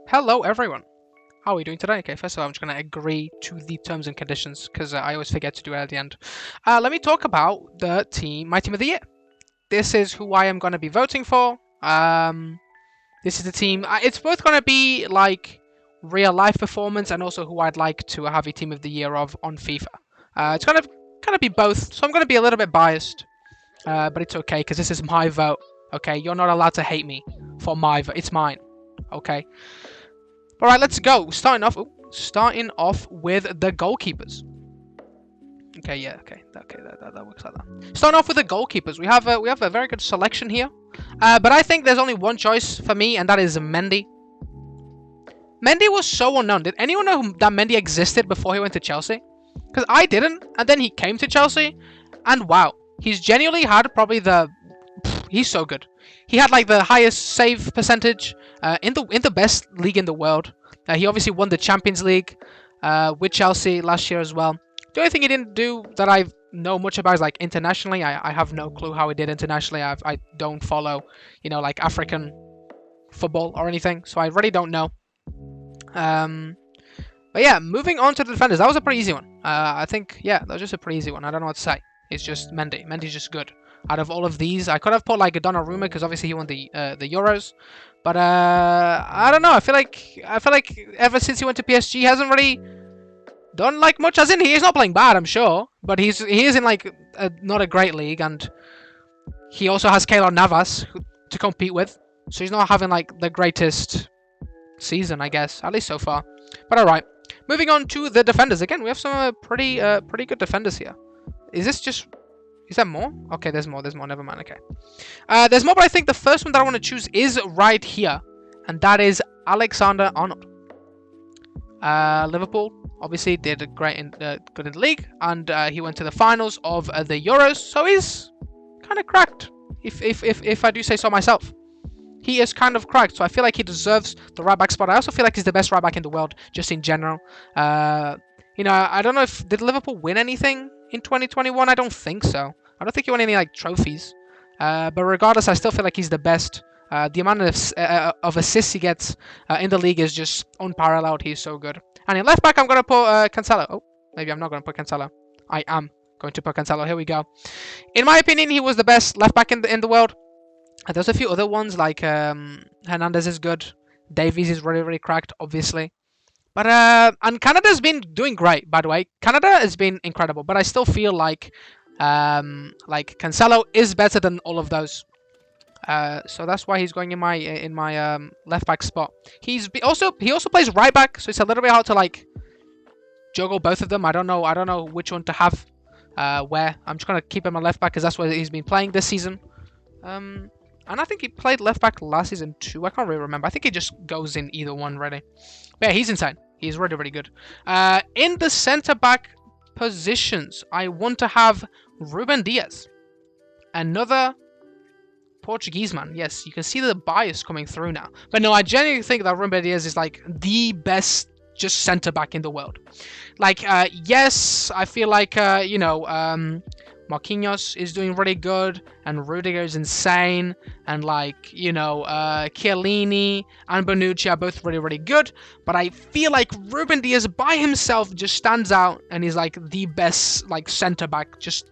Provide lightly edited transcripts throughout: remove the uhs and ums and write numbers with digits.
Hello everyone. How are we doing today? Okay, first of all, I'm just going to agree to the terms and conditions because I always forget to do it at the end. Let me talk about my team of the year. This is who I am going to be voting for. This is the team. It's both going to be like real life performance and also who I'd like to have a team of the year of on FIFA. It's going to kind of be both, so I'm going to be a little bit biased, but it's okay because this is my vote. Okay, you're not allowed to hate me for my vote. It's mine. Okay. All right, let's go. Starting off with the goalkeepers. Okay, yeah, okay, that works like that. Starting off with the goalkeepers, we have a very good selection here, but I think there's only one choice for me, and that is Mendy. Mendy was so unknown. Did anyone know that Mendy existed before he went to Chelsea? Because I didn't, and then he came to Chelsea, and wow, he's genuinely had probably he's so good. He had like the highest save percentage in the best league in the world. He obviously won the Champions League with Chelsea last year as well. The only thing he didn't do that I know much about is like internationally. I have no clue how he did internationally. I don't follow, like African football or anything, so I really don't know. But yeah, moving on to the defenders. That was a pretty easy one. I think, yeah, that was just a pretty easy one. I don't know what to say. It's just Mendy. Mendy's just good. Out of all of these, I could have put like a Donnarumma because obviously he won the Euros. But I don't know. I feel like ever since he went to PSG, he hasn't really done like much. As in, he's not playing bad, I'm sure, but he is in like not a great league, and he also has Keylor Navas to compete with, so he's not having like the greatest season, I guess, at least so far. But all right, moving on to the defenders. Again, we have some pretty good defenders here. Is there more? Okay, there's more. Never mind. Okay. There's more, but I think the first one that I want to choose is right here. And that is Alexander-Arnold. Liverpool obviously did good in the league. And he went to the finals of the Euros. So he's kind of cracked, if I do say so myself. He is kind of cracked. So I feel like he deserves the right back spot. I also feel like he's the best right back in the world, just in general. I don't know did Liverpool win anything in 2021? I don't think so. I don't think he won any like trophies. But regardless, I still feel like he's the best. The amount of assists he gets in the league is just unparalleled. He's so good. And in left back, I'm going to put Cancelo. Oh, maybe I'm not going to put Cancelo. I am going to put Cancelo. Here we go. In my opinion, he was the best left back in the world. There's a few other ones like Hernandez is good. Davies is really, really cracked, obviously. But and Canada's been doing great, by the way. Canada has been incredible, but I still feel like Cancelo is better than all of those. So that's why he's going in my left back spot. He also plays right back, so it's a little bit hard to like juggle both of them. I don't know which one to have where. I'm just gonna keep him on left back because that's where he's been playing this season. And I think he played left back last season too. I can't really remember. I think he just goes in either one, really. But yeah, he's insane. He's really, really good. In the centre-back positions, I want to have Ruben Dias. Another Portuguese man. Yes, you can see the bias coming through now. But no, I genuinely think that Ruben Dias is like the best just centre-back in the world. Like, yes, I feel like, Marquinhos is doing really good, and Rudiger is insane, and Chiellini and Bonucci are both really, really good, but I feel like Ruben Dias by himself just stands out, and he's like the best like centre-back, just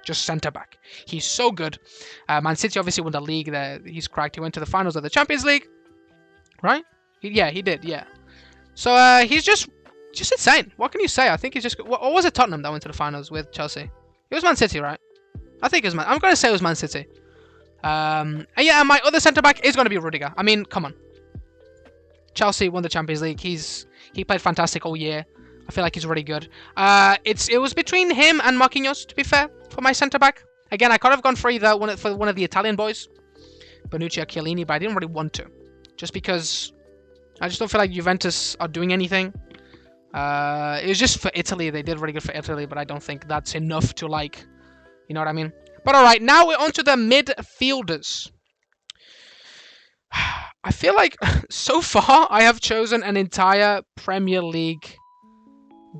centre-back. He's so good. Man City obviously won the league there. He's cracked. He went to the finals of the Champions League, right? Yeah, he did, yeah. So he's just insane. What can you say? I think he's just... What was it, Tottenham that went to the finals with Chelsea? It was Man City, right? I think it was I'm going to say it was Man City. And my other centre-back is going to be Rudiger. I mean, come on. Chelsea won the Champions League. He played fantastic all year. I feel like he's really good. It was between him and Marquinhos, to be fair, for my centre-back. Again, I could have gone for either one of the Italian boys, Bonucci or Chiellini, but I didn't really want to. Just because I just don't feel like Juventus are doing anything. It was just for Italy. They did really good for Italy, but I don't think that's enough to like, you know what I mean? But all right, now we're on to the midfielders. I feel like so far I have chosen an entire Premier League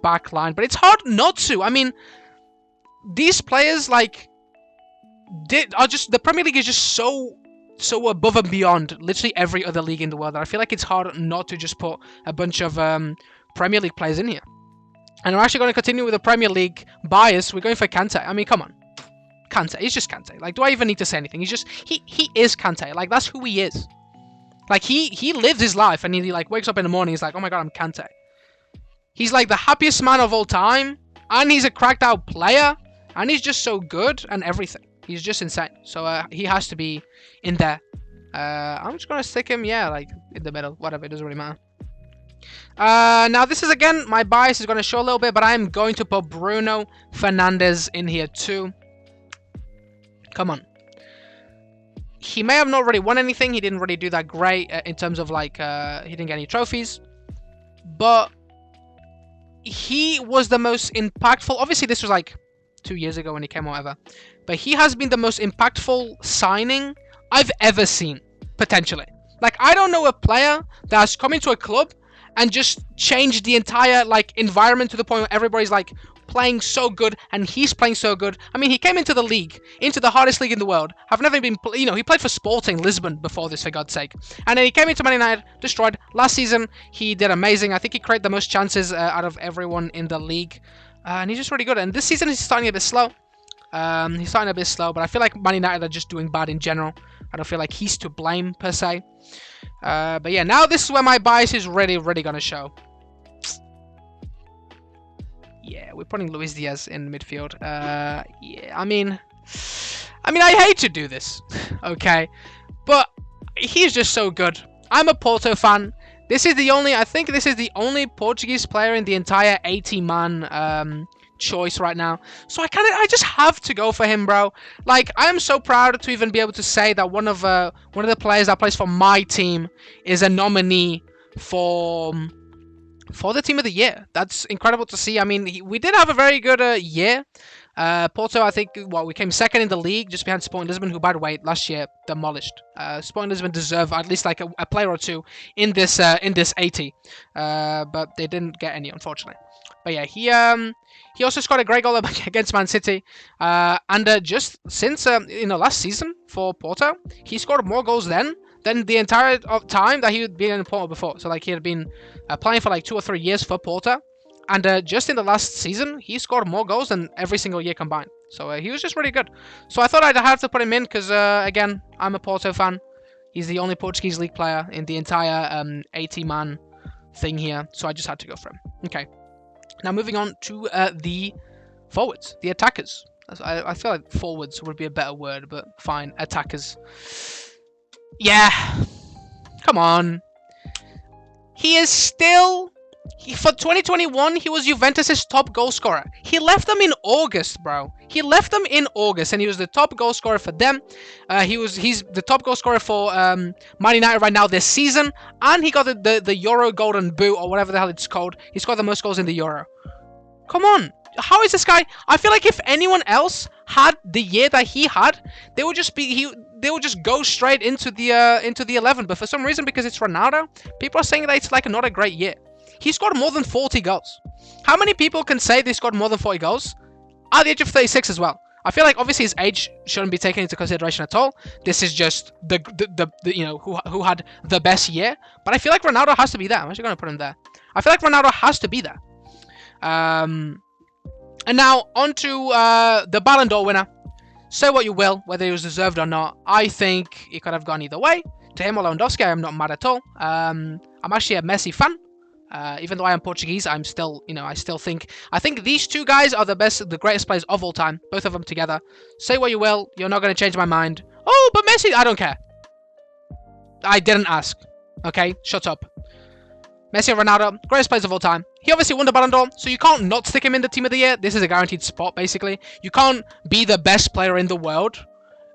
back line, but it's hard not to. I mean, these players the Premier League is just so so above and beyond literally every other league in the world that I feel like it's hard not to just put a bunch of Premier League players in here. And we're actually going to continue with the Premier League bias. We're going for Kante. I mean, come on. Kante. He's just Kante. Like, do I even need to say anything? He's just... He is Kante. Like, that's who he is. Like, he lives his life, and he, like, wakes up in the morning, he's like, oh my god, I'm Kante. He's, like, the happiest man of all time, and he's a cracked-out player, and he's just so good, and everything. He's just insane. So, he has to be in there. I'm just going to stick him, yeah, like, in the middle. Whatever, it doesn't really matter. Now this is again, my bias is going to show a little bit, but I am going to put Bruno Fernandez in here too. Come on. He may have not really won anything. He didn't really do that great in terms of like, he didn't get any trophies. But he was the most impactful. Obviously this was like 2 years ago when he came or whatever. But he has been the most impactful signing I've ever seen, potentially. Like, I don't know a player that has come into a club and just changed the entire, like, environment to the point where everybody's, like, playing so good, and he's playing so good. I mean, he came into the league, into the hardest league in the world. Have never been, you know, he played for Sporting Lisbon before this, for God's sake. And then he came into Man United, destroyed. Last season, he did amazing. I think he created the most chances out of everyone in the league. And he's just really good. And this season, he's starting a bit slow. He's starting a bit slow, but I feel like Man United are just doing bad in general. I don't feel like he's to blame, per se. But yeah, now this is where my bias is really going to show. Yeah, we're putting Luis Diaz in midfield. Yeah, I mean, I hate to do this, okay? But he's just so good. I'm a Porto fan. This is the only, I think this is the only Portuguese player in the entire 80-man choice right now. So I just have to go for him, bro. Like, I am so proud to even be able to say that one of the players that plays for my team is a nominee for the team of the year. That's incredible to see. I mean, we did have a very good year. Porto, I think, we came second in the league, just behind Sporting Lisbon, who, by the way, last year demolished. Sporting Lisbon deserve at least like a player or two in this 80, but they didn't get any, unfortunately. But yeah, he also scored a great goal against Man City, and just since last season for Porto, he scored more goals than the entire time that he had been in Porto before. So like he had been playing for like 2 or 3 years for Porto. And just in the last season, he scored more goals than every single year combined. So he was just really good. So I thought I'd have to put him in because, again, I'm a Porto fan. He's the only Portuguese league player in the entire 80-man thing here. So I just had to go for him. Okay. Now moving on to the forwards, the attackers. I feel like forwards would be a better word, but fine. Attackers. Yeah. Come on. He is still... for 2021, he was Juventus' top goal scorer. He left them in August, bro. He left them in August, and he was the top goal scorer for them. He's the top goal scorer for Man United right now this season, and he got the Euro Golden Boot, or whatever the hell it's called. He scored the most goals in the Euro. Come on. How is this guy? I feel like if anyone else had the year that he had, they would just go straight into the 11. But for some reason, because it's Ronaldo, people are saying that it's like not a great year. He scored more than 40 goals. How many people can say they scored more than 40 goals? At the age of 36 as well. I feel like obviously his age shouldn't be taken into consideration at all. This is just the who had the best year. But I feel like Ronaldo has to be there. I'm actually going to put him there. I feel like Ronaldo has to be there. And now on to the Ballon d'Or winner. Say what you will, whether he was deserved or not. I think he could have gone either way. To him or Lewandowski, I am not mad at all. I'm actually a Messi fan. Even though I am Portuguese, I'm still, I think these two guys are the greatest players of all time. Both of them together. Say what you will, you're not going to change my mind. Oh, but Messi, I don't care. I didn't ask. Okay, shut up. Messi and Ronaldo, greatest players of all time. He obviously won the Ballon d'Or, so you can't not stick him in the team of the year. This is a guaranteed spot, basically. You can't be the best player in the world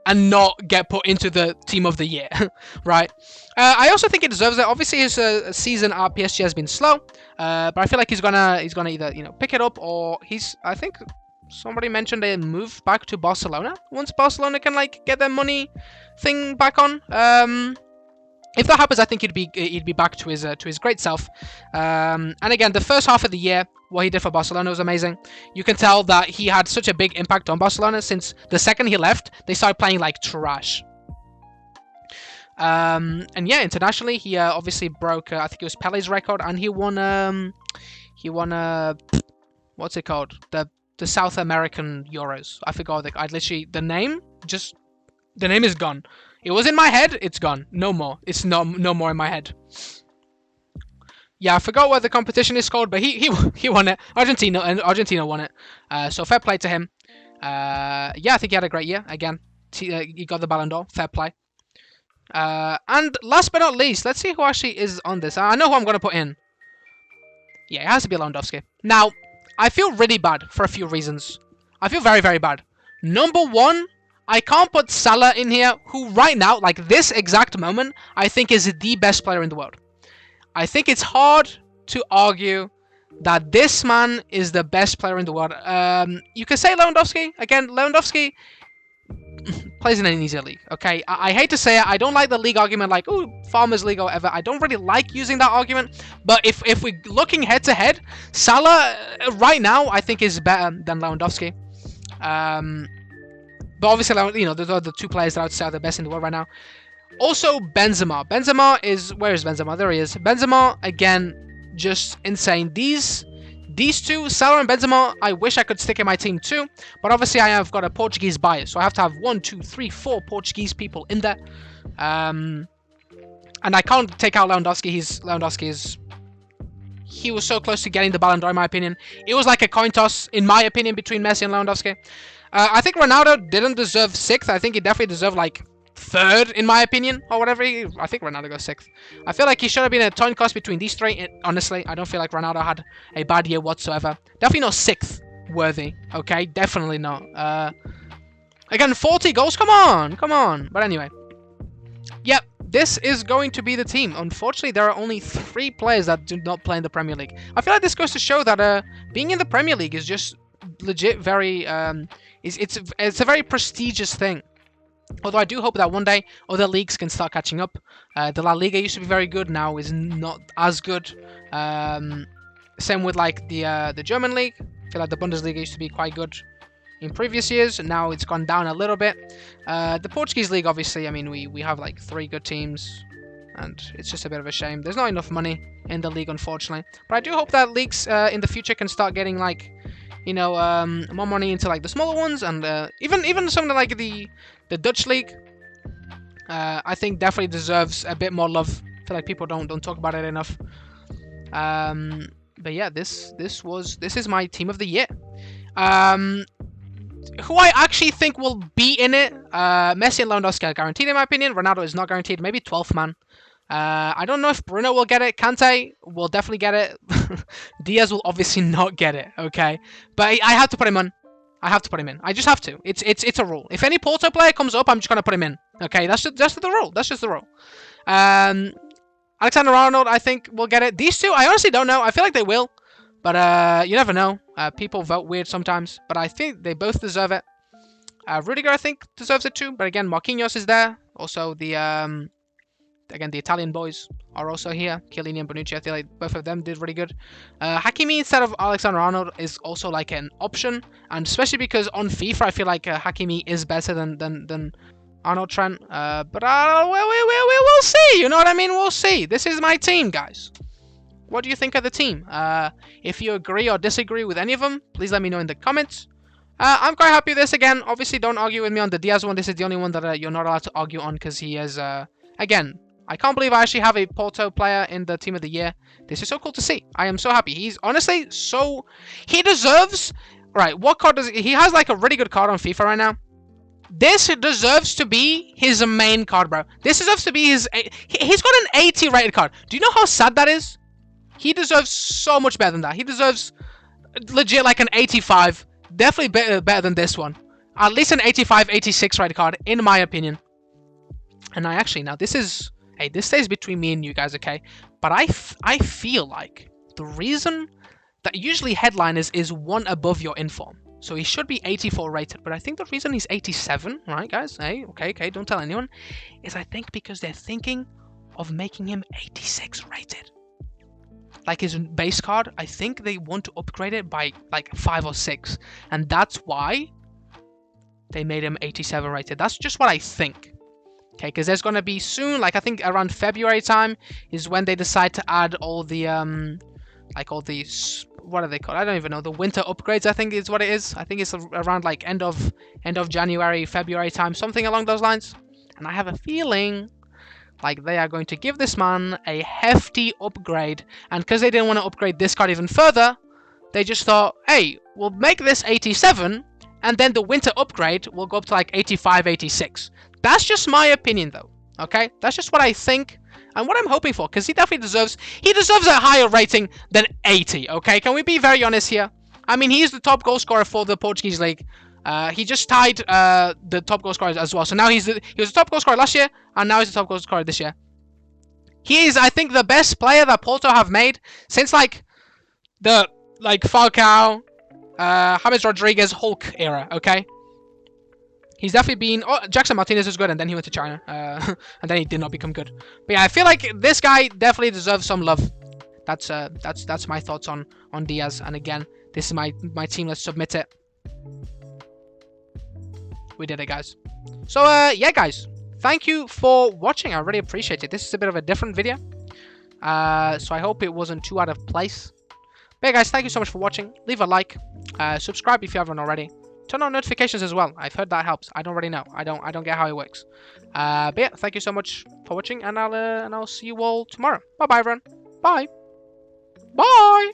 and not get put into the team of the year, right? I also think he deserves it. Obviously, his season at PSG has been slow, but I feel like he's gonna either pick it up, or I think somebody mentioned a move back to Barcelona once Barcelona can get their money thing back on. If that happens, I think he'd be back to his great self. And again, the first half of the year, what he did for Barcelona was amazing. You can tell that he had such a big impact on Barcelona since the second he left, they started playing like trash. And yeah, internationally, he obviously broke, I think it was Pele's record, and he won, what's it called? The South American Euros. I forgot, I literally, the name is gone. It was in my head, it's gone. No more. It's no more in my head. Yeah, I forgot what the competition is called, but he won it. Argentina won it. So fair play to him. Yeah, I think he had a great year. Again, he got the Ballon d'Or. Fair play. And last but not least, let's see who actually is on this. I know who I'm going to put in. Yeah, it has to be Lewandowski. Now, I feel really bad for a few reasons. I feel very, very bad. Number one, I can't put Salah in here, who right now, like this exact moment, I think is the best player in the world. I think it's hard to argue that this man is the best player in the world. You can say Lewandowski. Again, Lewandowski plays in an easier league, okay? I hate to say it, I don't like the league argument like, ooh, Farmers League or whatever. I don't really like using that argument, but if we're looking head-to-head, Salah, right now, I think is better than Lewandowski. But obviously, you know, those are the two players that I would say are the best in the world right now. Also, Benzema. Benzema is... Where is Benzema? There he is. Benzema, again, just insane. These two, Salah and Benzema, I wish I could stick in my team too. But obviously, I have got a Portuguese bias. So I have to have 1, 2, 3, 4 Portuguese people in there. And I can't take out Lewandowski. He was so close to getting the Ballon d'Or, in my opinion. It was like a coin toss, in my opinion, between Messi and Lewandowski. I think Ronaldo didn't deserve 6th. I think he definitely deserved, like, 3rd, in my opinion, or whatever. I think Ronaldo goes 6th. I feel like he should have been a coin toss between these three. Honestly, I don't feel like Ronaldo had a bad year whatsoever. Definitely not 6th worthy, okay? Definitely not. Again, 40 goals? Come on. But anyway. Yep, this is going to be the team. Unfortunately, there are only 3 players that do not play in the Premier League. I feel like this goes to show that being in the Premier League is just legit very... It's a very prestigious thing. Although I do hope that one day other leagues can start catching up. The La Liga used to be very good, now is not as good. Same with like the German league. I feel like the Bundesliga used to be quite good in previous years, and now it's gone down a little bit. The Portuguese league, obviously, I mean, we have like 3 good teams, and it's just a bit of a shame. There's not enough money in the league, unfortunately. But I do hope that leagues in the future can start getting like, you know, more money into like the smaller ones, and even something like the Dutch league. I think definitely deserves a bit more love. I feel like people don't talk about it enough. But yeah, this is my team of the year. Who I actually think will be in it, Messi and Lewandowski are guaranteed in my opinion. Ronaldo is not guaranteed. Maybe 12th man. I don't know if Bruno will get it. Kante will definitely get it. Diaz will obviously not get it, okay? But I have to put him on. I have to put him in. I just have to. It's a rule. If any Porto player comes up, I'm just going to put him in. Okay, that's just the rule. That's just the rule. Alexander-Arnold, I think, will get it. These two, I honestly don't know. I feel like they will. But you never know. People vote weird sometimes. But I think they both deserve it. Rudiger, I think, deserves it too. But again, Marquinhos is there. Also, again, the Italian boys are also here. Chiellini and Bonucci, I feel like both of them did really good. Hakimi instead of Alexander-Arnold is also like an option. And especially because on FIFA, I feel like Hakimi is better than Arnold Trent. But we'll see. You know what I mean? We'll see. This is my team, guys. What do you think of the team? If you agree or disagree with any of them, please let me know in the comments. I'm quite happy with this again. Obviously, don't argue with me on the Diaz one. This is the only one that you're not allowed to argue on because he is, again... I can't believe I actually have a Porto player in the team of the year. This is so cool to see. I am so happy. He's honestly so... He deserves... Right, what card does he... He has like a really good card on FIFA right now. This deserves to be his main card, bro. This deserves to be his... He's got an 80 rated card. Do you know how sad that is? He deserves so much better than that. He deserves legit like an 85. Definitely better than this one. At least an 85, 86 rated card, in my opinion. And I actually... Now, this is... Hey, this stays between me and you guys, okay? But I feel like the reason that usually headline is 1 above your inform. So he should be 84 rated. But I think the reason he's 87, right, guys? Hey, okay, don't tell anyone. Is I think because they're thinking of making him 86 rated. Like his base card, I think they want to upgrade it by like 5 or 6. And that's why they made him 87 rated. That's just what I think. Okay, because there's gonna be soon, like I think around February time is when they decide to add all the like all these, what are they called? I don't even know. The winter upgrades, I think is what it is. I think it's around like end of January, February time, something along those lines. And I have a feeling like they are going to give this man a hefty upgrade. And because they didn't want to upgrade this card even further, they just thought, hey, we'll make this 87, and then the winter upgrade will go up to like 85, 86. That's just my opinion, though. Okay, that's just what I think and what I'm hoping for, because he definitely deserves a higher rating than 80. Okay, can we be very honest here? I mean, he's the top goal scorer for the Portuguese league. He just tied the top goal scorer as well. So now he was the top goal scorer last year, and now he's the top goal scorer this year. He is, I think, the best player that Porto have made since like the Falcao, James Rodriguez, Hulk era. Okay. He's definitely been... Oh, Jackson Martinez was good, and then he went to China. And then he did not become good. But yeah, I feel like this guy definitely deserves some love. That's my thoughts on Diaz. And again, this is my team. Let's submit it. We did it, guys. So, yeah, guys. Thank you for watching. I really appreciate it. This is a bit of a different video. So I hope it wasn't too out of place. But yeah, guys, thank you so much for watching. Leave a like. Subscribe if you haven't already. Turn on notifications as well. I've heard that helps. I don't really know. I don't get how it works. But yeah, thank you so much for watching, and I'll see you all tomorrow. Bye bye, everyone. Bye. Bye.